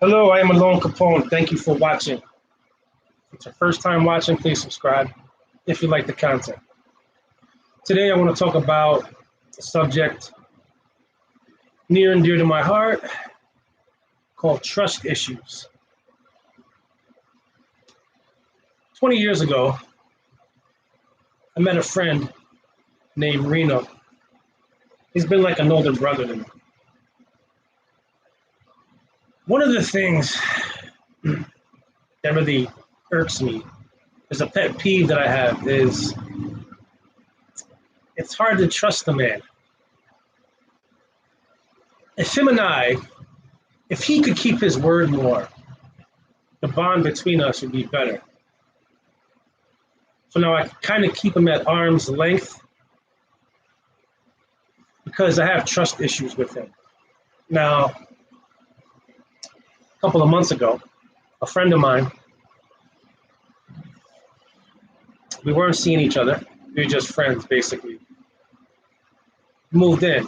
Hello, I am Alone Capone. Thank you for watching. If it's your first time watching, please subscribe if you like the content. Today, I want to talk about a subject near and dear to my heart called trust issues. 20 years ago, I met a friend named Reno. He's been like an older brother to me. One of the things that really irks me is a pet peeve that I have is it's hard to trust the man. If him and I, if he could keep his word more, the bond between us would be better. So now I kind of keep him at arm's length because I have trust issues with him. Now, a couple of months ago, a friend of mine, we weren't seeing each other. We were just friends, basically. Moved in.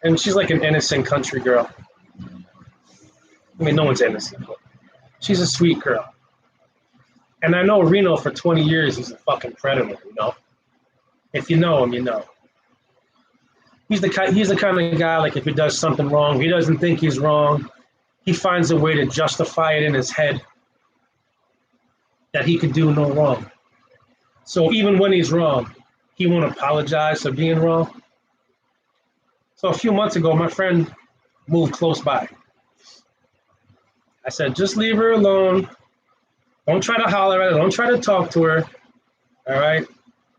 And she's like an innocent country girl. I mean, no one's innocent, but she's a sweet girl. And I know Reno for 20 years, he's a fucking predator, you know? If you know him, you know. He's the kind of guy, like if he does something wrong, he doesn't think he's wrong. He finds a way to justify it in his head that he could do no wrong. So even when he's wrong, he won't apologize for being wrong. So a few months ago, my friend moved close by. I said, just leave her alone. Don't try to holler at her. Don't try to talk to her. All right?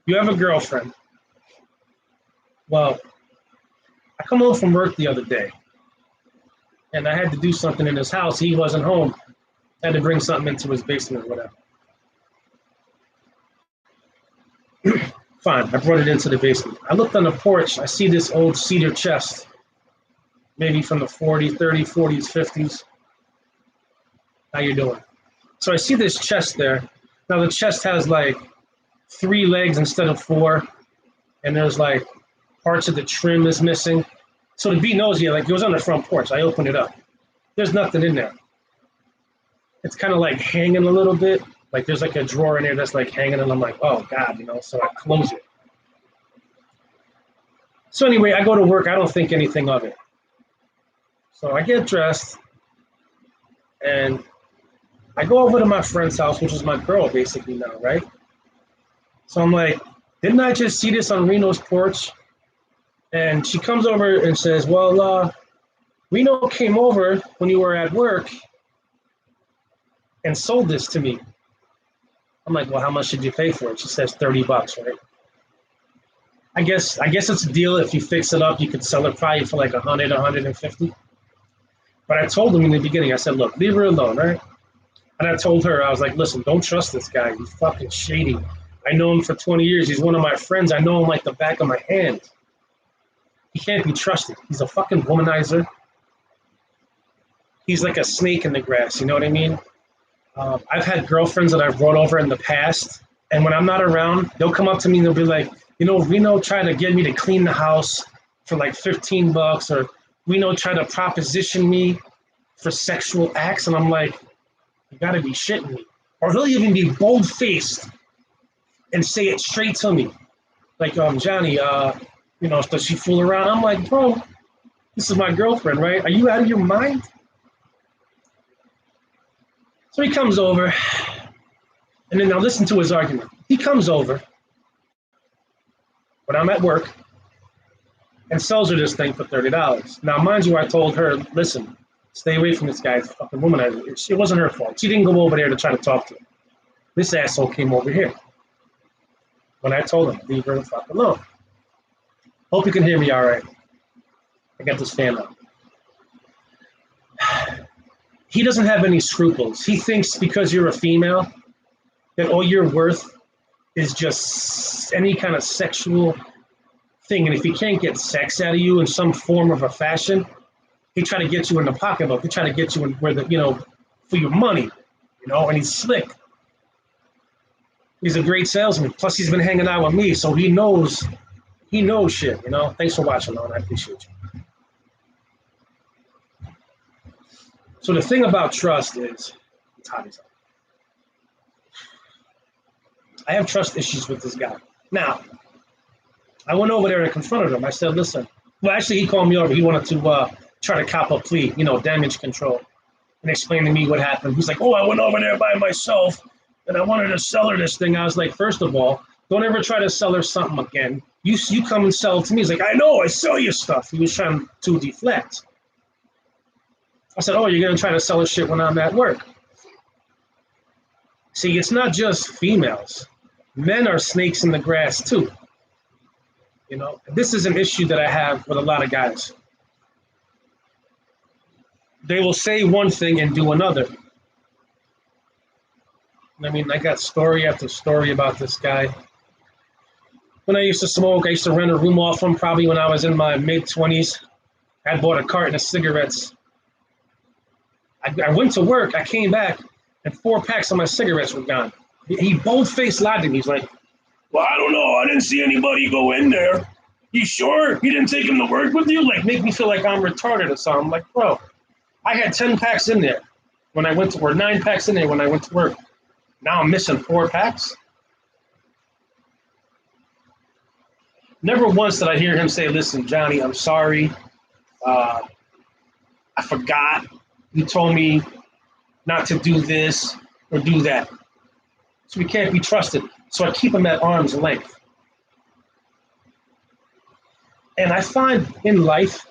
You have a girlfriend. Well, I come home from work the other day, and I had to do something in his house. He wasn't home. I had to bring something into his basement or whatever. Fine, I brought it into the basement. I looked on the porch. I see this old cedar chest, maybe from the 40s, 30s, 40s, 50s. How you doing? So I see this chest there. Now the chest has like 3 legs instead of 4, and there's like parts of the trim is missing. So to be nosy, like it was on the front porch. I opened it up. There's nothing in there. It's kind of like hanging a little bit. Like there's like a drawer in there that's like hanging, and I'm like, oh God, you know, so I close it. So anyway, I go to work. I don't think anything of it. So I get dressed, and I go over to my friend's house, which is my girl basically now, right? So I'm like, didn't I just see this on Reno's porch? And she comes over and says, well, Reno came over when you were at work and sold this to me. I'm like, well, how much did you pay for it? She says $30, right? I guess it's a deal. If you fix it up, you could sell it probably for like 100, 150. But I told him in the beginning, I said, look, leave her alone, right? And I told her, I was like, listen, don't trust this guy. He's fucking shady. I know him for 20 years. He's one of my friends. I know him like the back of my hand. He can't be trusted. He's a fucking womanizer. He's like a snake in the grass, you know what I mean? I've had girlfriends that I've brought over in the past, and when I'm not around, they'll come up to me and they'll be like, you know, Reno tried to get me to clean the house for like $15, or Reno tried to proposition me for sexual acts, and I'm like, you gotta be shitting me. Or he'll even be bold-faced and say it straight to me. Like, Johnny, you know, does she fool around? I'm like, bro, this is my girlfriend, right? Are you out of your mind? So he comes over, and then now listen to his argument. He comes over when I'm at work and sells her this thing for $30. Now, mind you, I told her, listen, stay away from this guy. It's a fucking womanizer. It wasn't her fault. She didn't go over there to try to talk to him. This asshole came over here. When I told him, leave her the fuck alone. Hope you can hear me all right. I got this fan on. He doesn't have any scruples. He thinks because you're a female that all you're worth is just any kind of sexual thing. And if he can't get sex out of you in some form of a fashion, he try to get you in the pocketbook. He try to get you in where the, you know, for your money, you know, and he's slick. He's a great salesman. Plus he's been hanging out with me, so he knows shit, you know. Thanks for watching, man. I appreciate you. So the thing about trust is, it's hot as hell. I have trust issues with this guy. Now, I went over there and confronted him. I said, listen, well, actually, he called me over. He wanted to try to cop a plea, damage control, and explain to me what happened. He's like, oh, I went over there by myself, and I wanted to sell her this thing. I was like, first of all, don't ever try to sell her something again. You come and sell it to me. He's like, I know, I sell you stuff. He was trying to deflect. I said, oh, you're going to try to sell her shit when I'm at work. See, it's not just females. Men are snakes in the grass, too. This is an issue that I have with a lot of guys. They will say one thing and do another. I mean, I got story after story about this guy. When I used to smoke, I used to rent a room off him probably when I was in my mid-20s. I bought a carton of cigarettes. I went to work, I came back, and 4 packs of my cigarettes were gone. He bold-faced lied to me. He's like, well, I don't know. I didn't see anybody go in there. You sure? You didn't take him to work with you? Like, make me feel like I'm retarded or something. I'm like, bro, I had 10 packs in there when I went to work, 9 packs in there when I went to work. Now I'm missing 4 packs? Never once did I hear him say, listen, Johnny, I'm sorry. I forgot. You told me not to do this or do that. So we can't be trusted. So I keep him at arm's length. And I find in life,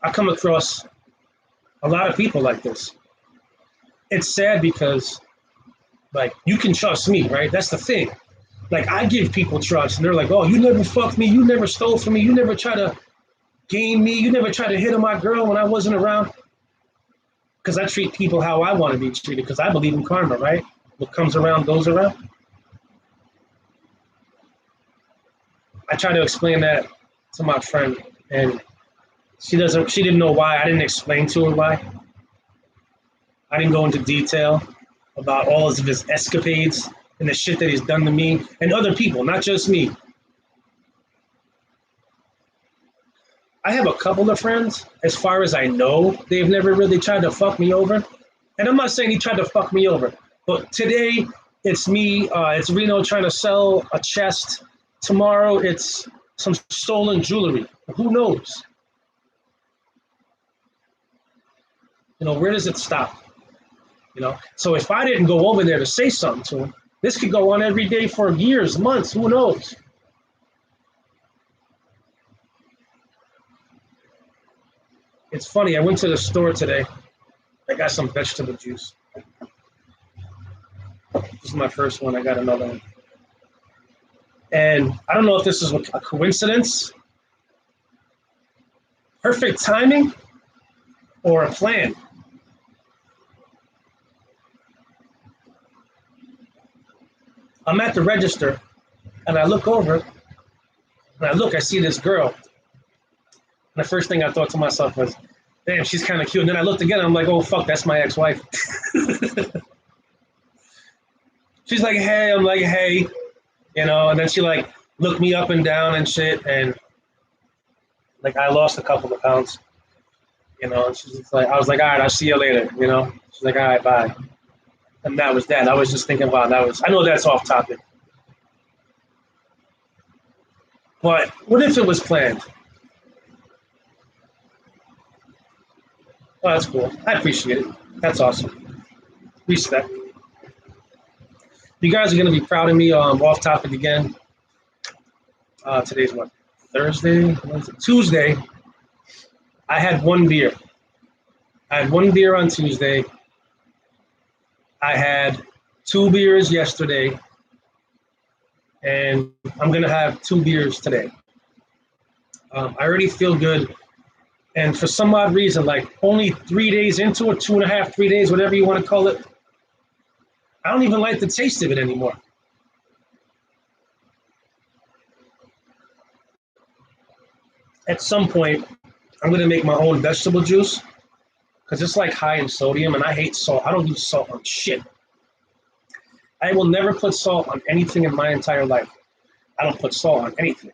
I come across a lot of people like this. It's sad because, like, you can trust me, right? That's the thing. Like, I give people trust, and they're like, oh, you never fucked me. You never stole from me. You never try to game me. You never try to hit on my girl when I wasn't around. Because I treat people how I want to be treated, because I believe in karma, right? What comes around goes around. I try to explain that to my friend, and she didn't know why. I didn't explain to her why. I didn't go into detail about all of his escapades and the shit that he's done to me and other people, not just me. I have a couple of friends, as far as I know, they've never really tried to fuck me over. And I'm not saying he tried to fuck me over, but today it's me, it's Reno trying to sell a chest. Tomorrow it's some stolen jewelry. Who knows? Where does it stop? So if I didn't go over there to say something to him, this could go on every day for years, months, who knows? It's funny, I went to the store today. I got some vegetable juice. This is my first one. I got another one. And I don't know if this is a coincidence, perfect timing, or a plan. I'm at the register, and I look over, and I see this girl. And the first thing I thought to myself was, damn, she's kind of cute. And then I looked again, and I'm like, oh, fuck, that's my ex-wife. She's like, hey, I'm like, hey, and then she like looked me up and down and shit. And like, I lost a couple of pounds, and she's like, I was like, all right, I'll see you later, She's like, all right, bye. And that was that. I was just thinking, wow, I know that's off topic. But what if it was planned? Oh, that's cool. I appreciate it. That's awesome. Respect. You guys are going to be proud of me. Off topic again. Today's what? Thursday? Tuesday. I had 1 beer. I had 1 beer on Tuesday. I had 2 beers yesterday. And I'm going to have 2 beers today. I already feel good. And for some odd reason, like only 3 days into it, 2.5, 3 days, whatever you want to call it, I don't even like the taste of it anymore. At some point, I'm going to make my own vegetable juice because it's like high in sodium, and I hate salt. I don't use salt on shit. I will never put salt on anything in my entire life. I don't put salt on anything.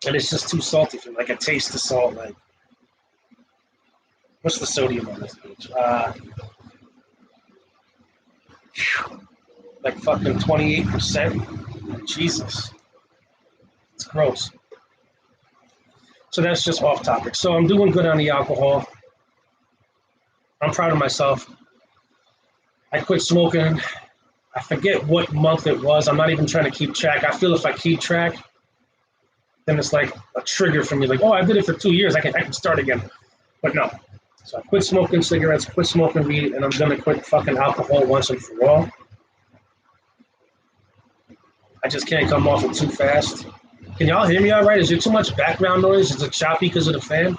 And it's just too salty for me. Like, I taste the salt. Like, What's the sodium on this bitch? Like fucking 28%. Jesus. It's gross. So that's just off topic. So I'm doing good on the alcohol. I'm proud of myself. I quit smoking. I forget what month it was. I'm not even trying to keep track. I feel if I keep track, then it's like a trigger for me. Like, oh, I did it for 2 years. I can start again. But no. So I quit smoking cigarettes, quit smoking weed, and I'm gonna quit fucking alcohol once and for all. I just can't come off it too fast. Can y'all hear me all right? Is there too much background noise? Is it choppy because of the fan?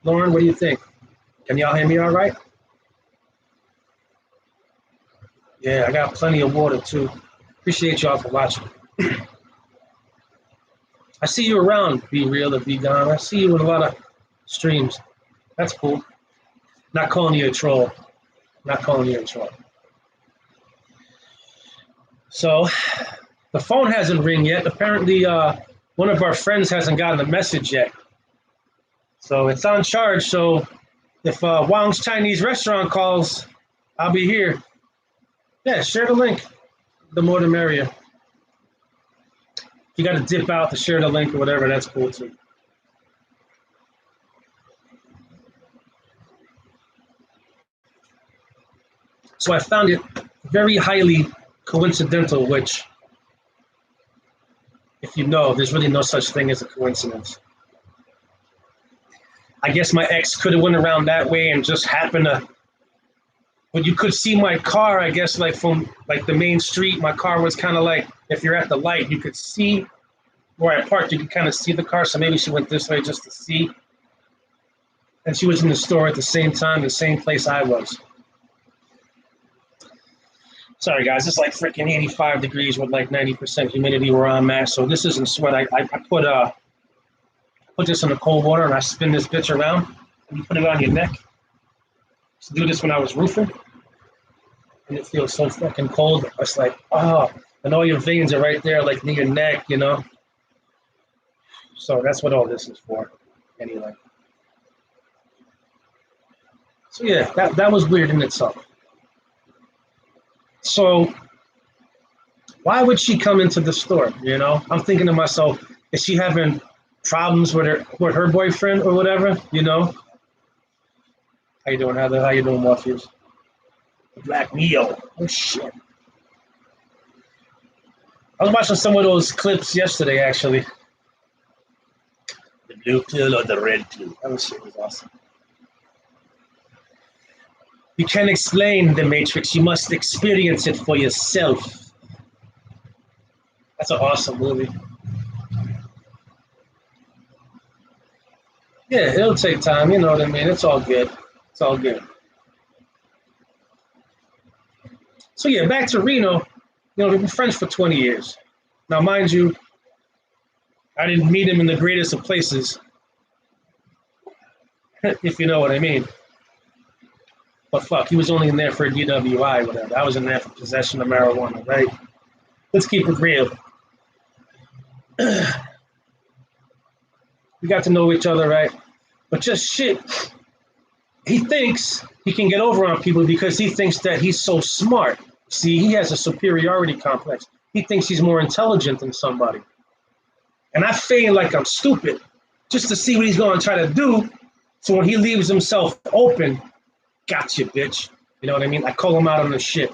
Lauren, what do you think? Can y'all hear me all right? Yeah, I got plenty of water too. Appreciate y'all for watching. I see you around, Be Real or Be Gone. I see you in a lot of streams. That's cool. Not calling you a troll. Not calling you a troll. So the phone hasn't ring yet. Apparently, one of our friends hasn't gotten a message yet. So it's on charge. So if Wang's Chinese restaurant calls, I'll be here. Yeah, share the link. The more the merrier. If you got to dip out to share the link or whatever, that's cool too. So I found it very highly coincidental, which, if you know, there's really no such thing as a coincidence. I guess my ex could have went around that way and just happened to, but you could see my car, I guess, like from like the main street. My car was kind of like, if you're at the light, you could see where I parked, you could kind of see the car. So maybe she went this way just to see. And she was in the store at the same time, the same place I was. Sorry, guys, it's like freaking 85 degrees with like 90% humidity where I'm at. So this isn't sweat. I put this in the cold water and I spin this bitch around and you put it on your neck. I used to do this when I was roofing. And it feels so fucking cold. It's like, oh, and all your veins are right there, like near your neck, you know? So that's what all this is for, anyway. So yeah, that was weird in itself. So why would she come into the store, you know? I'm thinking to myself, is she having problems with her boyfriend or whatever, you know? How you doing, Heather? How you doing, Morpheus? Black Neo. Oh, shit. I was watching some of those clips yesterday, actually. The blue pill or the red pill. That was awesome. You can't explain the Matrix. You must experience it for yourself. That's an awesome movie. Yeah, it'll take time. You know what I mean? It's all good. It's all good. So yeah, back to Reno. You know, we've been friends for 20 years. Now, mind you, I didn't meet him in the greatest of places, if you know what I mean. But fuck, he was only in there for a DWI, whatever. I was in there for possession of marijuana, right? Let's keep it real. We got to know each other, right? But just shit, he thinks he can get over on people because he thinks that he's so smart. See, he has a superiority complex. He thinks he's more intelligent than somebody. And I feign like I'm stupid just to see what he's going to try to do. So when he leaves himself open, gotcha, bitch. You know what I mean? I call him out on the shit.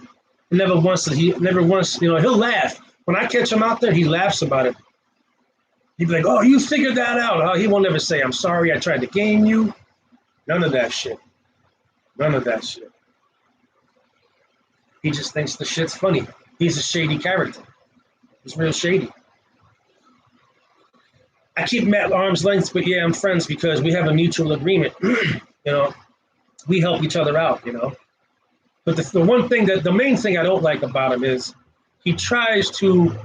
Never once, you know, he'll laugh. When I catch him out there, he laughs about it. He'd be like, oh, you figured that out. Huh? He won't ever say, I'm sorry, I tried to game you. None of that shit. None of that shit. He just thinks the shit's funny. He's a shady character. He's real shady. I keep him at arm's length, but yeah, I'm friends because we have a mutual agreement. You know, we help each other out, you know. But the main thing I don't like about him is he tries to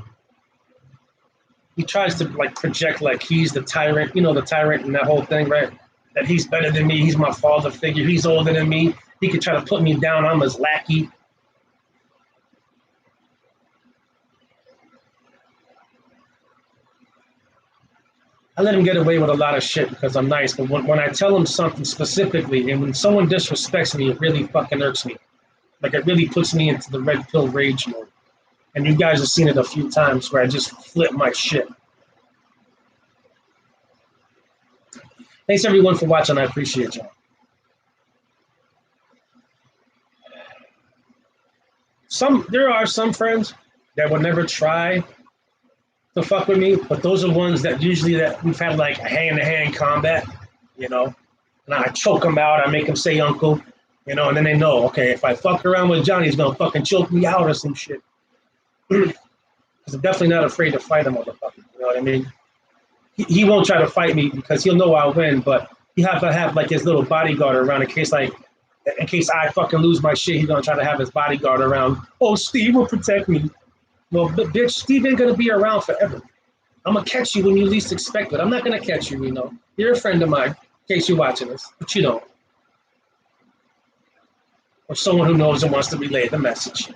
like project like he's the tyrant, you know, the tyrant and that whole thing, right? That he's better than me, he's my father figure, he's older than me, he could try to put me down, I'm his lackey. I let him get away with a lot of shit because I'm nice. But when I tell him something specifically, and when someone disrespects me, it really fucking irks me. Like it really puts me into the red pill rage mode. And you guys have seen it a few times where I just flip my shit. Thanks everyone for watching. I appreciate y'all. There are some friends that would never try to fuck with me, but those are ones that usually that we've had like a hand-to-hand combat, you know. And I choke them out, I make them say uncle, you know, and then they know, okay, if I fuck around with Johnny, he's gonna fucking choke me out or some shit. Because I'm definitely not afraid to fight a motherfucker, you know what I mean? He won't try to fight me because he'll know I'll win, but he have to have like his little bodyguard around in case I fucking lose my shit, he's gonna try to have his bodyguard around. Oh, Steve will protect me. Well, bitch, Steve ain't gonna be around forever. I'm gonna catch you when you least expect it. I'm not gonna catch you, Reno. You're a friend of mine, in case you're watching this, but you don't. Or someone who knows and wants to relay the message.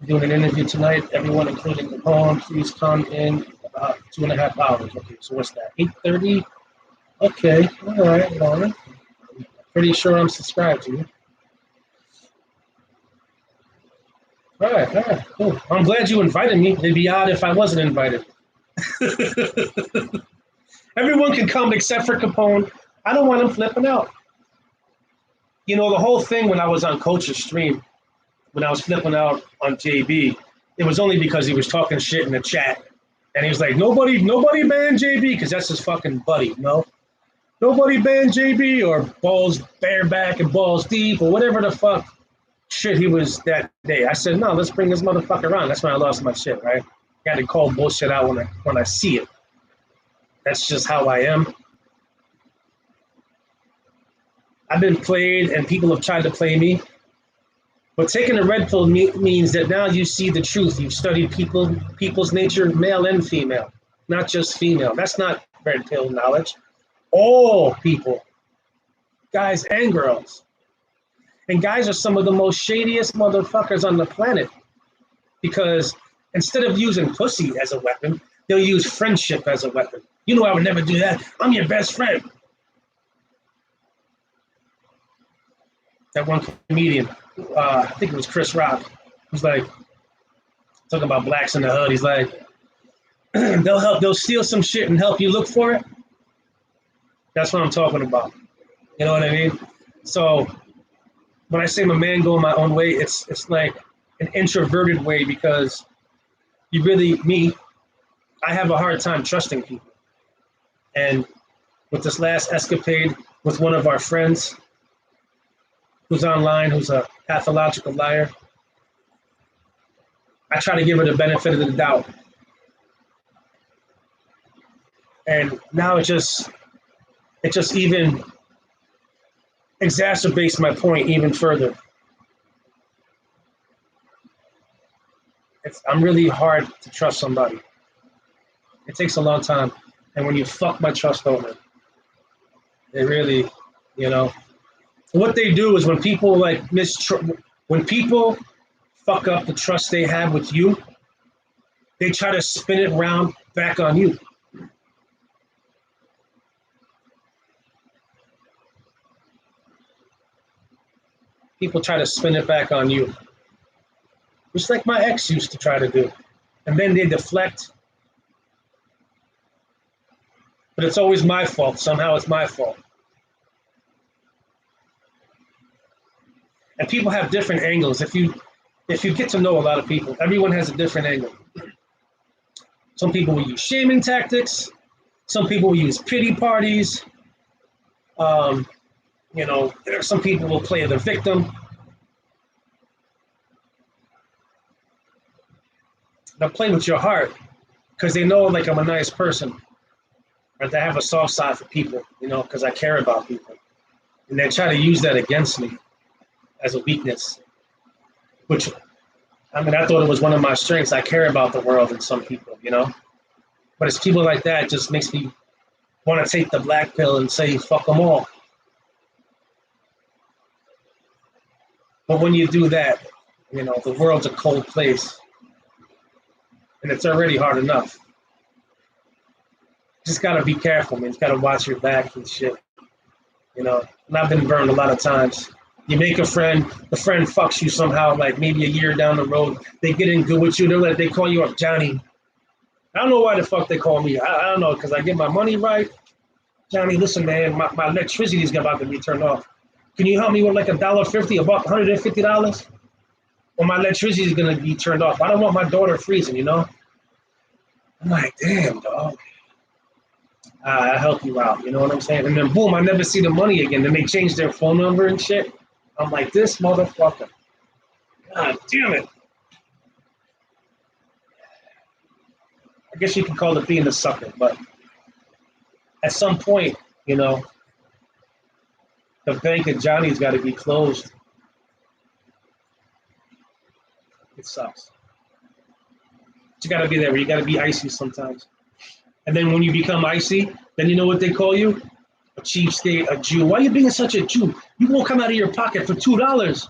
I'm doing an interview tonight. Everyone, including the poem, please come in about 2.5 hours. Okay, so what's that? 8:30? Okay, all right, Lauren. Pretty sure I'm subscribed to you. All right, cool. I'm glad you invited me. It'd be odd if I wasn't invited. Everyone can come except for Capone. I don't want him flipping out. You know, the whole thing when I was on Coach's stream, when I was flipping out on JB, it was only because he was talking shit in the chat. And he was like, nobody ban JB, because that's his fucking buddy, no? Nobody ban JB or balls bareback and balls deep or whatever the fuck shit he was that day. I said, no, let's bring this motherfucker around. That's when I lost my shit, right? Got to call bullshit out when I see it. That's just how I am. I've been played and people have tried to play me. But taking a red pill means that now you see the truth. You've studied people's nature, male and female, not just female. That's not red pill knowledge. All people, guys and girls. And guys are some of the most shadiest motherfuckers on the planet because instead of using pussy as a weapon, they'll use friendship as a weapon. You know I would never do that. I'm your best friend. That one comedian, I think it was Chris Rock, was like talking about blacks in the hood. He's like, they'll steal some shit and help you look for it. That's what I'm talking about. You know what I mean? So when I say my man going my own way, it's like an introverted way because I have a hard time trusting people. And with this last escapade with one of our friends who's online, who's a pathological liar, I try to give her the benefit of the doubt. And now it just even exacerbates my point even further. I'm really hard to trust somebody. It takes a long time. And when you fuck my trust over, it really, you know. What they do is when people when people fuck up the trust they have with you, they try to spin it around back on you. People try to spin it back on you. Just like my ex used to try to do. And then they deflect. But it's always my fault. Somehow it's my fault. And people have different angles. If you get to know a lot of people, everyone has a different angle. Some people will use shaming tactics. Some people will use pity parties. You know, some people will play the victim. They'll play with your heart because they know like I'm a nice person. Or they have a soft side for people, you know, because I care about people. And they try to use that against me as a weakness. Which, I mean, I thought it was one of my strengths. I care about the world and some people, you know. But it's people like that just makes me want to take the black pill and say, fuck them all. But when you do that, you know, the world's a cold place. and it's already hard enough. Just gotta be careful, man. Just gotta watch your back and shit. You know, and I've been burned a lot of times. You make a friend, the friend fucks you somehow, like maybe a year down the road. They get in good with you. They call you up, Johnny. I don't know why the fuck they call me. I don't know, because I get my money right. Johnny, listen, man, my electricity is about to be turned off. Can you help me with like $1.50, about $150? Or my electricity is going to be turned off. I don't want my daughter freezing, you know? I'm like, damn, dog. I'll help you out, you know what I'm saying? And then boom, I never see the money again. Then they change their phone number and shit. I'm like, this motherfucker. God damn it. I guess you can call it being a sucker, but at some point, you know, the bank at Johnny's got to be closed. It sucks. But you got to be there. You got to be icy sometimes. And then when you become icy, then you know what they call you? A cheapskate, a Jew. Why are you being such a Jew? You won't come out of your pocket for $2.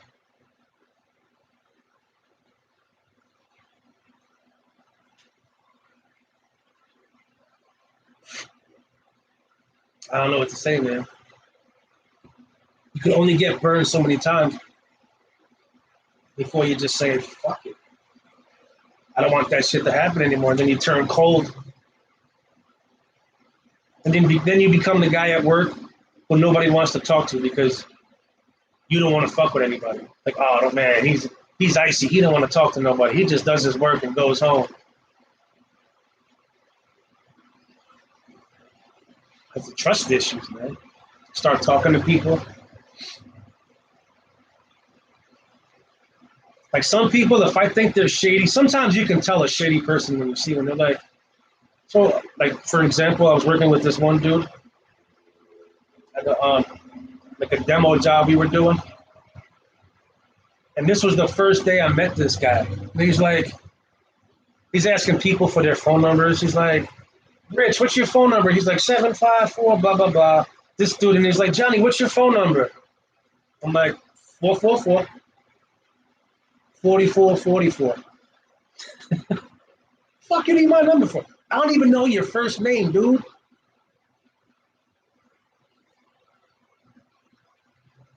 I don't know what to say, man. You can only get burned so many times before you just say, fuck it. I don't want that shit to happen anymore. And then you turn cold. And then you become the guy at work who nobody wants to talk to because you don't want to fuck with anybody. Like, oh man, he's icy. He don't want to talk to nobody. He just does his work and goes home. That's the trust issues, man. Start talking to people. Like some people, if I think they're shady, sometimes you can tell a shady person when you see them. They're like, so, like for example, I was working with this one dude at like a demo job we were doing, and this was the first day I met this guy. And he's asking people for their phone numbers. He's like, Rich, what's your phone number? He's like 754 blah blah blah. This dude, and he's like, Johnny, what's your phone number? I'm like 444 4444. Fucking need my number for? I don't even know your first name, dude.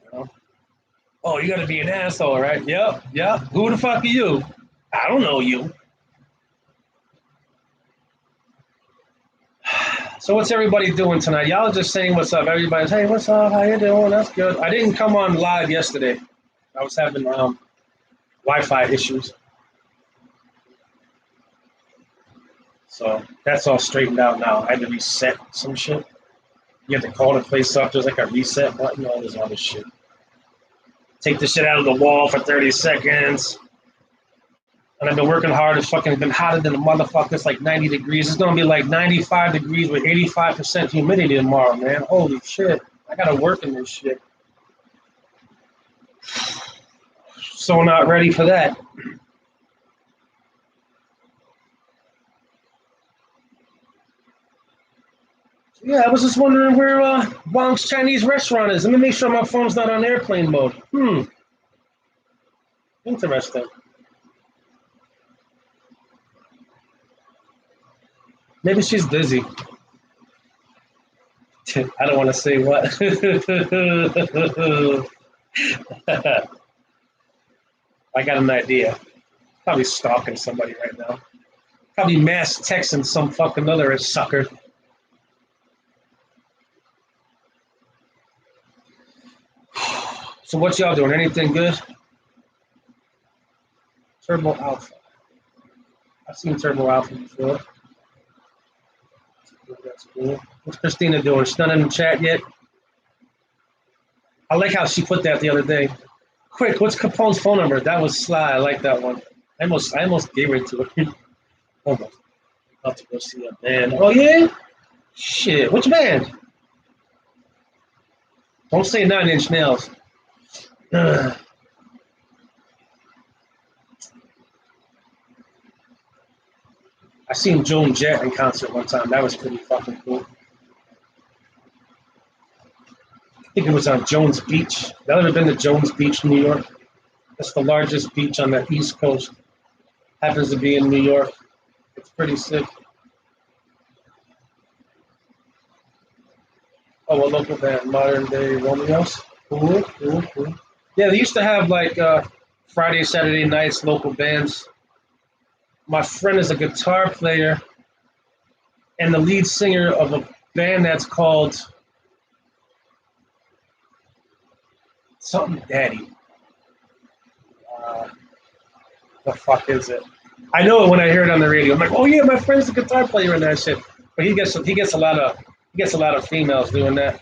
You know? Oh, you gotta be an asshole, right? Yep. Who the fuck are you? I don't know you. So what's everybody doing tonight? Y'all just saying what's up. Everybody's, hey, what's up? How you doing? That's good. I didn't come on live yesterday. I was having Wi-Fi issues. So that's all straightened out now. I had to reset some shit. You have to call the place up. There's like a reset button, all this other shit. Take the shit out of the wall for 30 seconds. And I've been working hard. It's fucking been hotter than the motherfucker. It's like 90 degrees. It's going to be like 95 degrees with 85% humidity tomorrow, man. Holy shit. I got to work in this shit. So not ready for that. Yeah, I was just wondering where Wong's Chinese restaurant is. Let me make sure my phone's not on airplane mode. Interesting. Maybe she's busy. I don't want to say what. I got an idea. Probably stalking somebody right now. Probably mass texting some fucking other sucker. So what y'all doing? Anything good? Turbo Alpha. I've seen Turbo Alpha before. That's cool. What's Christina doing? She's not in the chat yet. I like how she put that the other day. Quick, what's Capone's phone number? That was sly. I like that one. I almost gave it to her. Almost. About to go see a band. Oh yeah? Shit. Which band? Don't say 9 Inch Nails. I seen Joan Jett in concert one time. That was pretty fucking cool. I think it was on Jones Beach. Y'all ever been to Jones Beach, New York? It's the largest beach on the East Coast. Happens to be in New York. It's pretty sick. Oh, a local band, Modern Day Romeos. Cool, cool, cool. Yeah, they used to have like Friday, Saturday nights, local bands. My friend is a guitar player and the lead singer of a band that's called something Daddy. Uh, the fuck is it? I know it when I hear it on the radio. I'm like, oh yeah, my friend's a guitar player and that shit. But he gets a lot of females doing that.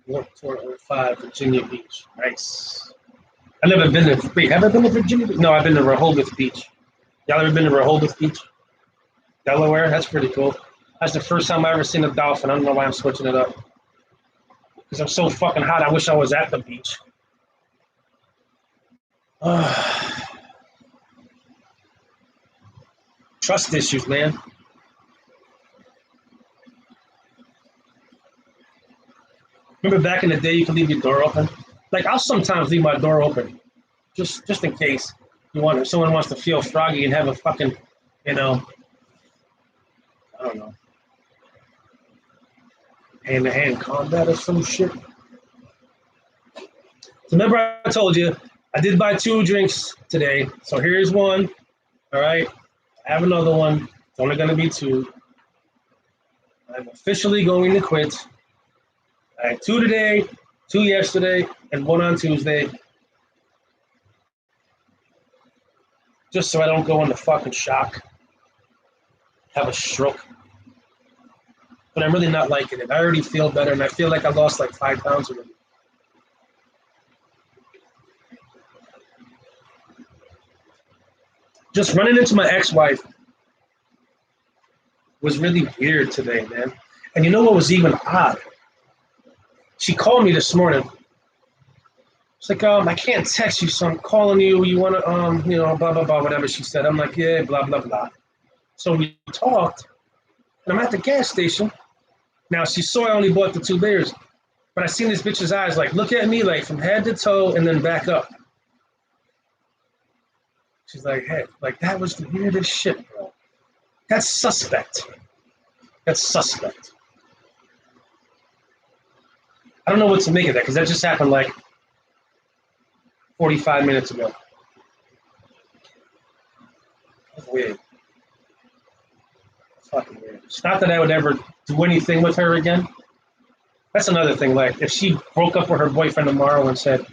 Warped Tour 05, Virginia Beach. Nice. I never been to. Wait, have I been to Virginia Beach? No, I've been to Rehoboth Beach. Y'all ever been to Rehoboth Beach? Delaware? That's pretty cool. That's the first time I ever seen a dolphin. I don't know why I'm switching it up. Because I'm so fucking hot, I wish I was at the beach. Trust issues, man. Remember back in the day, you could leave your door open? Like, I'll sometimes leave my door open, just in case if someone wants to feel froggy and have a fucking, you know, I don't know, hand-to-hand combat or some shit. So remember I told you, I did buy 2 drinks today. So here's one, all right? I have another one. It's only going to be 2. I'm officially going to quit. I had 2 today, 2 yesterday, and 1 on Tuesday. Just so I don't go into fucking shock, have a stroke. But I'm really not liking it. I already feel better, and I feel like I lost like 5 pounds already. Just running into my ex-wife was really weird today, man. And you know what was even odd? She called me this morning. It's like, I can't text you, so I'm calling you. You want to, blah, blah, blah, whatever she said. I'm like, yeah, blah, blah, blah. So we talked, and I'm at the gas station. Now, she saw I only bought the 2 beers, but I seen this bitch's eyes, like, look at me, like, from head to toe, and then back up. She's like, hey, like, that was the weirdest shit, bro. That's suspect. That's suspect. I don't know what to make of that, because that just happened, like, 45 minutes ago. That's weird. It's fucking weird. It's not that I would ever do anything with her again. That's another thing. Like, if she broke up with her boyfriend tomorrow and said,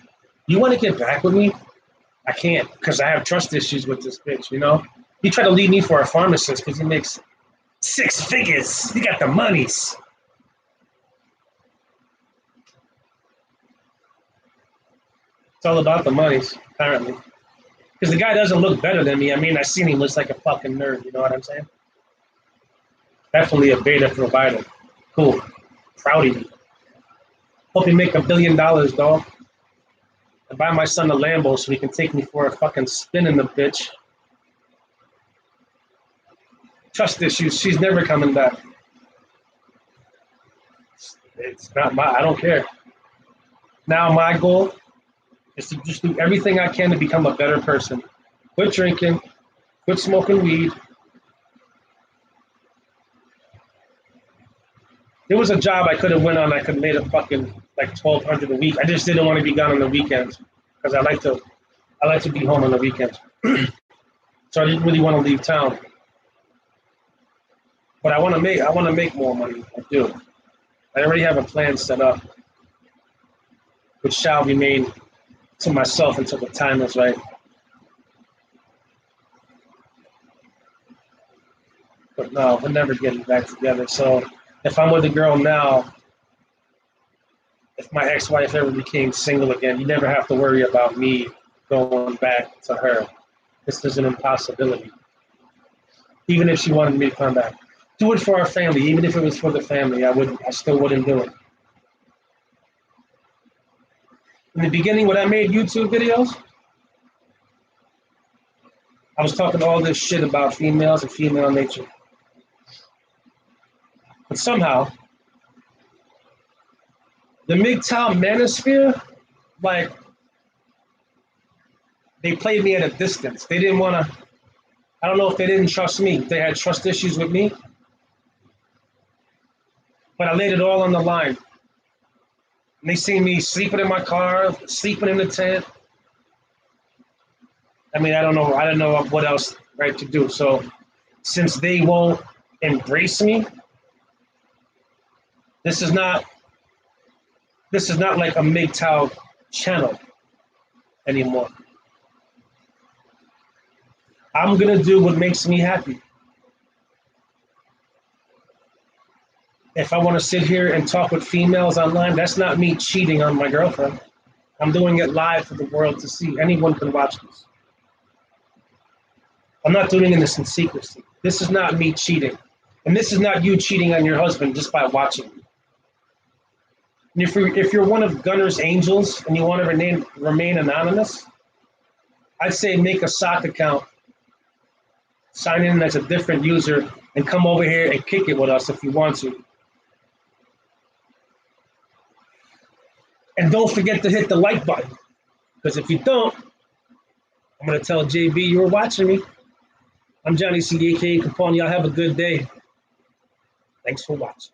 you want to get back with me? I can't, because I have trust issues with this bitch, you know? He tried to leave me for a pharmacist because he makes 6 figures. He got the monies. It's all about the monies, apparently. Because the guy doesn't look better than me. I mean, I seen him looks like a fucking nerd, you know what I'm saying? Definitely a beta provider. Cool. Proud of you. Hope you make $1 billion, dog. And buy my son a Lambo so he can take me for a fucking spin in the bitch. Trust issues. She's never coming back. It's not my, I don't care. Now my goal is to just do everything I can to become a better person. Quit drinking, quit smoking weed. There was a job I could have went on. I could have made a fucking like $1,200 a week. I just didn't want to be gone on the weekends because I like to be home on the weekends. So I didn't really want to leave town. But I want to make more money. I do. I already have a plan set up, which shall be made to myself until the time is right. But no, we're never getting back together. So if I'm with a girl now, if my ex-wife ever became single again, you never have to worry about me going back to her. This is an impossibility. Even if she wanted me to come back. Do it for our family. Even if it was for the family, I still wouldn't do it. In the beginning, when I made YouTube videos, I was talking all this shit about females and female nature. But somehow, the MGTOW manosphere, like, they played me at a distance. They didn't want to I don't know if they didn't trust me, if they had trust issues with me, but I laid it all on the line. And they see me sleeping in my car, sleeping in the tent. I mean, I don't know what else right to do. So since they won't embrace me, this is not like a MGTOW channel anymore. I'm gonna do what makes me happy. If I want to sit here and talk with females online, that's not me cheating on my girlfriend. I'm doing it live for the world to see. Anyone can watch this. I'm not doing this in secrecy. This is not me cheating. And this is not you cheating on your husband just by watching me. And if you're one of Gunner's angels and you want to remain anonymous, I'd say make a sock account, sign in as a different user, and come over here and kick it with us if you want to. And don't forget to hit the like button, because if you don't, I'm going to tell JB you were watching me. I'm Johnny C, aka Capone. Y'all have a good day. Thanks for watching.